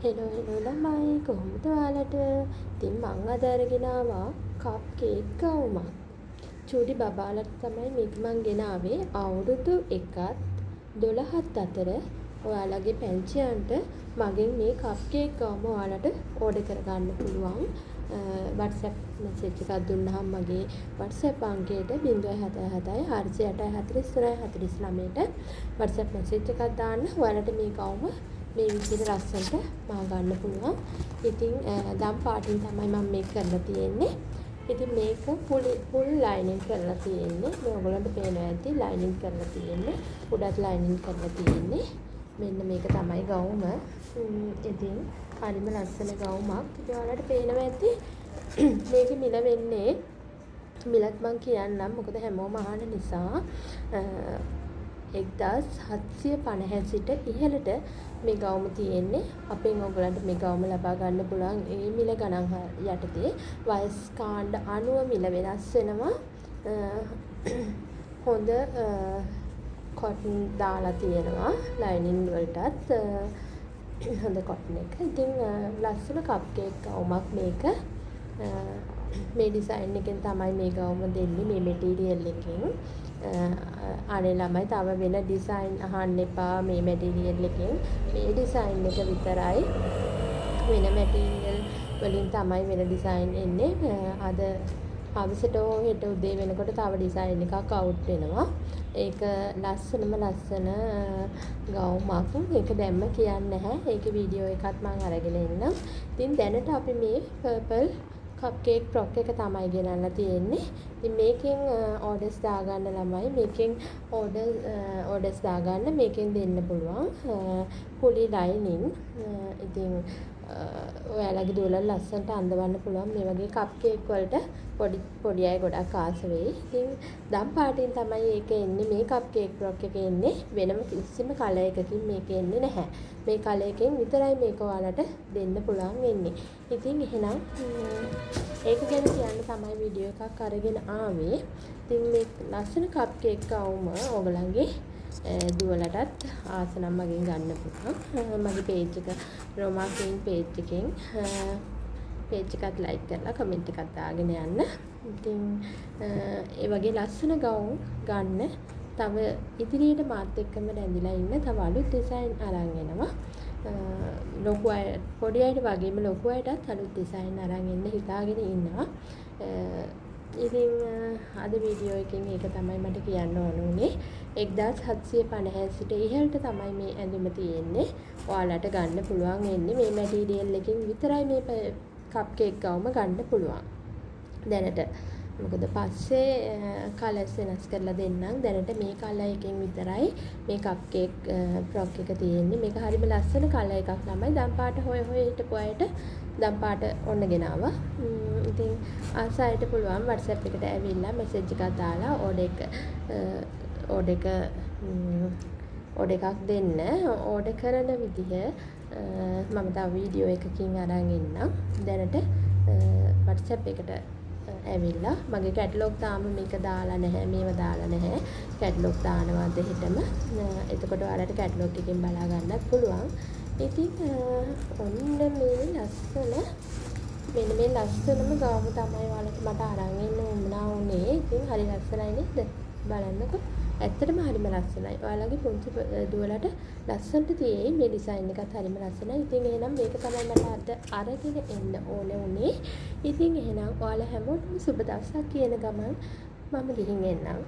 Hello ළමයි කොහොමද ඔයාලට? ඉතින් මං අද අරගෙන ආවා කප් කේක් ගවුමක්. චූටි බබාලට තමයි මේක මං ගෙනාවේ. අවුරුදු 1ත් 12ත් අතර ඔයාලගේ පැංචියන්ට මගෙන් මේ කප් කේක් ගවුම ඔයාලට ඕඩර් කරගන්න පුළුවන්. WhatsApp message එකක් දුන්නාම මගේ WhatsApp අංකයට 077 408 43 WhatsApp message එකක් දාන්න. ඔයාලට මේ ගවුම මේ විදිහට ලස්සනට මා ගන්න පුළුවන්. ඉතින් දම් පාටින් තමයි මම මේක කරලා තියෙන්නේ. ඉතින් මේක full lining කරලා තියෙන්නේ. මේ ඔයගොල්ලන්ට පේනවා ඇති lining කරලා තියෙන්නේ. උඩත් lining කරලා තියෙන්නේ. මෙන්න මේක තමයි ගවුම. ඉතින් හරිම ලස්සන ගවුමක්. ඉතින් ඔයාලට පේනවා ඇති මේකේ මිල වෙන්නේ මිලත් මං කියන්නම්. මොකද හැමෝම අහන නිසා 1750 සිට ඉහළට මේ ගවුම තියෙන්නේ. අපෙන් ඔයගලන්ට මේ ගවුම ලබා ගන්න පුළුවන් ඒ මිල ගණන් යටතේ. වයස් කාණ්ඩ අනුව මිල වෙනස් වෙනවා. හොඳ කොටන් දාලා තියෙනවා ලයිනින් වලටත් හොඳ කොටන් එක. ඉතින් ලස්සන කප් කේක් ගවුමක් මේක. මේ ඩිසයින් එකෙන් තමයි මේ ගවුම දෙන්නේ, මේ මැටීරියල් එකෙන්. අනේ ළමයි තව වෙන ඩිසයින් අහන්න එපා. මේ මැටීරියල් එකෙන් මේ ඩිසයින් එක විතරයි. වෙන මැටීරියල් වලින් තමයි වෙන ඩිසයින් එන්නේ. අද හවසට හෙට උදේ වෙනකොට තව ඩිසයින් එකක් අවුට් වෙනවා. ඒක ලස්සනම ලස්සන ගවුමක්. ඒක දැම්ම කියන්නේ නැහැ. ඒකේ වීඩියෝ එකත් මම අරගෙන එන්නම්. ඉතින් දැනට අපි මේ පර්පල් කප් කේක් ෆ්‍රොක් එක තමයි ගෙනල්ලා තියෙන්නේ. ඉතින් මේකෙන් ඕඩර්ස් දාගන්න ළමයි මේකෙන් ඕඩර්ස් දාගන්න මේකෙන් දෙන්න පුළුවන්. පුලි ලයිනින්. ඉතින් ඔයාලගේ දුවලට ලස්සනට අඳවන්න පුළුවන් මේ වගේ කප් කේක් වලට පොඩි අය ගොඩක් ආස වෙයි. ඉතින් දම් පාටින් තමයි ඒක එන්නේ. මේ කප් කේක් ෆ්‍රොක් එක එන්නේ වෙනම කිසිම කලර් එකකින් මේක එන්නේ නැහැ. මේ කලර් එකෙන් විතරයි මේක ඔයාලට දෙන්න පුළුවන් වෙන්නේ. ඉතින් එහෙනම් ඒක ගැන කියන්න තමයි වීඩියෝ එකක් අරගෙන ආවේ. ඉතින් මේ ලස්සන කප් කේක් ගවුම ඔයගලන්ගේ දුවලටත් ආස නම් මගෙන් ගන්න පුළුවන්. මගේ පේජ් එක රෝමා ක්වීන් පේජ් එකෙන් පේජ් එකත් ලයික් කරලා කමෙන්ට් එකක් දාගෙන යන්න. ඉතින් ඒ වගේ ලස්සන ගවුම් ගන්න තව ඉදිරියට මාත් එක්කම රැඳිලා ඉන්න තව අලුත් ඩිසයින් අරන් එනවා. ලොකු අය පොඩි අයට වගේම ලොකු අයටත් අලුත් ඩිසයින් අරන් එන්න හිතාගෙන ඉන්නවා. ඉතින් අද වීඩියෝ එකෙන් ඒක තමයි මට කියන්න ඕන උනේ. 1750 සිට ඉහළට තමයි මේ ඇඳුම තියෙන්නේ. ඔයාලට ගන්න පුළුවන් වෙන්නේ මේ මැටීරියල් එකෙන් විතරයි මේ කප් කේක් ගවුම ගන්න පුළුවන්. දැනට මොකද පස්සේ කලර්ස් වෙනස් කරලා දෙන්නම්. දැනට මේ කලර් එකෙන් විතරයි මේ කප් කේක් ෆ්‍රොක් එක තියෙන්නේ. මේක හරිම ලස්සන කලර් එකක් ළමයි. දම් පාට හොය හිටපු අයට දම් පාට ඔන්න ගෙනාවා. ඉතින් ආසයිට පුළුවන් WhatsApp එකට ඇවිල්ලා මැසේජ් එකක් දාලා ඕඩර් එකක් දෙන්න. ඕඩර් කරන විදිහ මම තව වීඩියෝ එකකින් අරන් එන්නම්. දැනට WhatsApp එකට ඇවිල්ලා මගේ කැටලොග් තාම මේක දාලා නැහැ, මේව දාලා නැහැ. කැටලොග් දානවා දෙහෙටම. එතකොට ඔයාලට කැටලොග් එකෙන් බලා ගන්නත් පුළුවන්. ඉතින් ඔන්න මේ ලස්සනම ගාම තමයි ඔයාලට මට අරන් එන්න උනා උනේ. ඉතින් හරි ලස්සනයි නේද? බලන්නකෝ. ඇත්තටම හරිම ලස්සනයි. ඔයාලගේ පුංචි දුවලට ලස්සනට තියෙයි. මේ ඩිසයින් එකත් හරිම ලස්සනයි. ඉතින් එහෙනම් මේක තමයි මට අද අරගෙන එන්න ඕනේ උනේ. ඉතින් එහෙනම් ඔයාලා හැමෝටම සුබ දවසක් කියන ගමන් මම ගිහින් එන්නම්.